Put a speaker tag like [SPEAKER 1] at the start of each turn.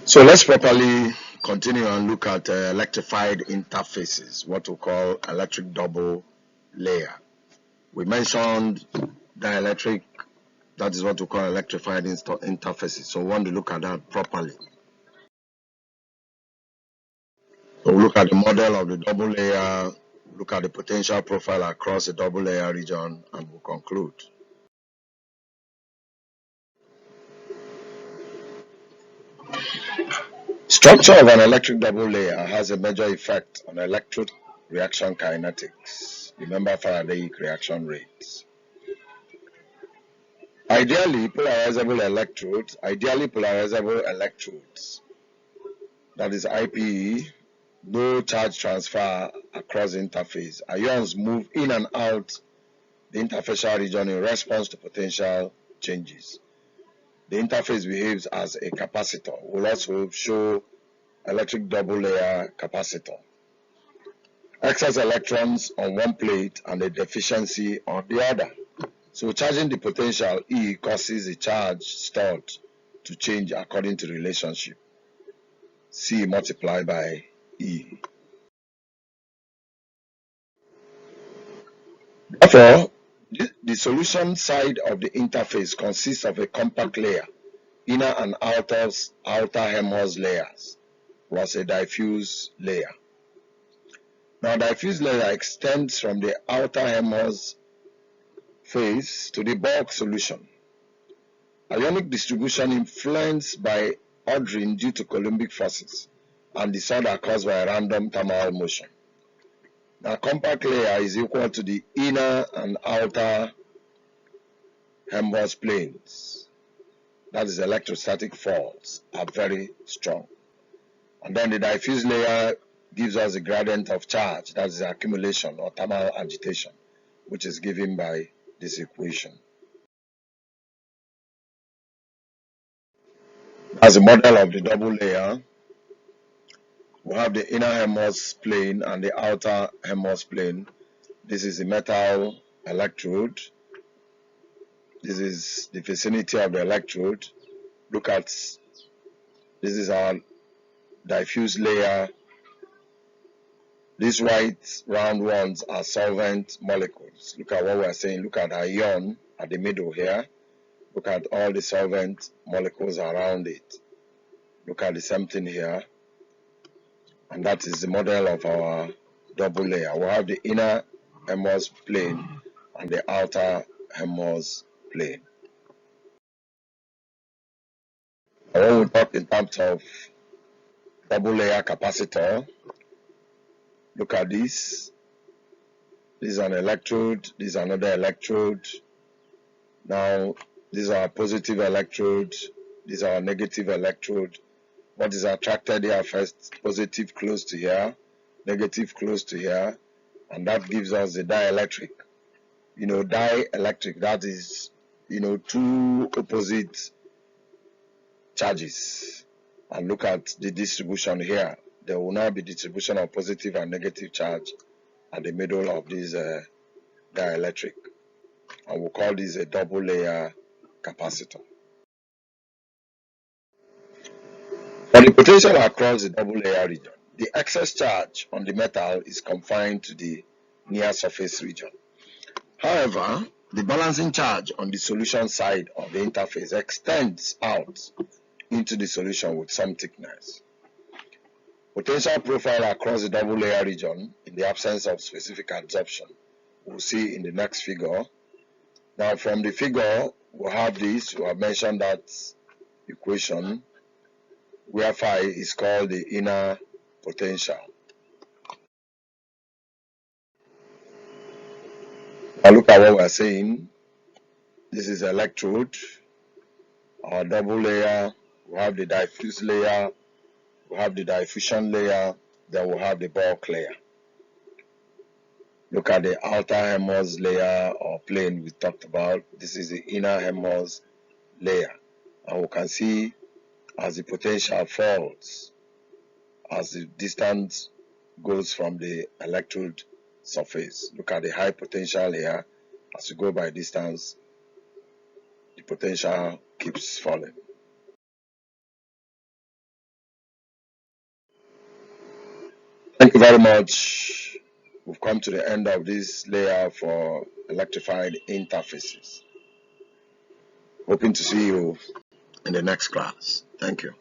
[SPEAKER 1] So let's properly continue and look at electrified interfaces, what we call electric double layer. We mentioned dielectric, that is what we call electrified interfaces. So we want to look at that properly. So we'll look at the model of the double layer, look at the potential profile across the double layer region, and we'll conclude. Structure of an electric double layer has a major effect on electrode reaction kinetics. Remember Faradaic reaction rates. Ideally polarizable electrodes, that is IPE, no charge transfer across the interface. Ions move in and out the interfacial region in response to potential changes. The interface behaves as a capacitor. We'll also show electric double layer capacitor. Excess electrons on one plate and a deficiency on the other. So charging the potential E causes the charge stored to change according to the relationship. C multiplied by E. Therefore, the solution side of the interface consists of a compact layer, inner and outer HEMOS layers, plus a diffuse layer. Now, diffuse layer extends from the outer HEMOS phase to the bulk solution. Ionic distribution influenced by ordering due to Coulombic forces and disorder caused by a random thermal motion. Now, compact layer is equal to the inner and outer HEMOS planes. That is, electrostatic faults are very strong. And then the diffuse layer gives us a gradient of charge, that is the accumulation or thermal agitation, which is given by this equation. As a model of the double layer, we have the inner HEMOS plane and the outer HEMOS plane. This is the metal electrode. This is the vicinity of the electrode. Look at, this is our diffuse layer. These white round ones are solvent molecules. Look at what we're saying. Look at ion at the middle here. Look at all the solvent molecules around it. Look at the same thing here. And that is the model of our double layer. We have the inner HEMOS plane and the outer HEMOS plane. And when we talk in terms of double layer capacitor, look at this. This is an electrode. This is another electrode. Now, these are positive electrode. These are negative electrode. What is attracted here first? Positive close to here, negative close to here, and that gives us the dielectric. Dielectric, that is, two opposite charges. And look at the distribution here. There will now be distribution of positive and negative charge at the middle of this dielectric. And we'll call this a double layer capacitor. For the potential across the double layer region, the excess charge on the metal is confined to the near surface region. However, the balancing charge on the solution side of the interface extends out into the solution with some thickness. Potential profile across the double layer region in the absence of specific adsorption, we'll see in the next figure. Now, from the figure, we have this. We have mentioned that equation where phi is called the inner potential. Now look at what we're saying. This is electrode, our double layer. We have the diffuse layer, we have the diffusion layer, then we have the bulk layer. Look at the outer HEMOS layer or plane we talked about. This is the inner HEMOS layer. And we can see as the potential falls, as the distance goes from the electrode surface. Look at the high potential here. As you go by distance, the potential keeps falling. Thank you very much. We've come to the end of this layer for electrified interfaces. Hoping to see you in the next class. Thank you.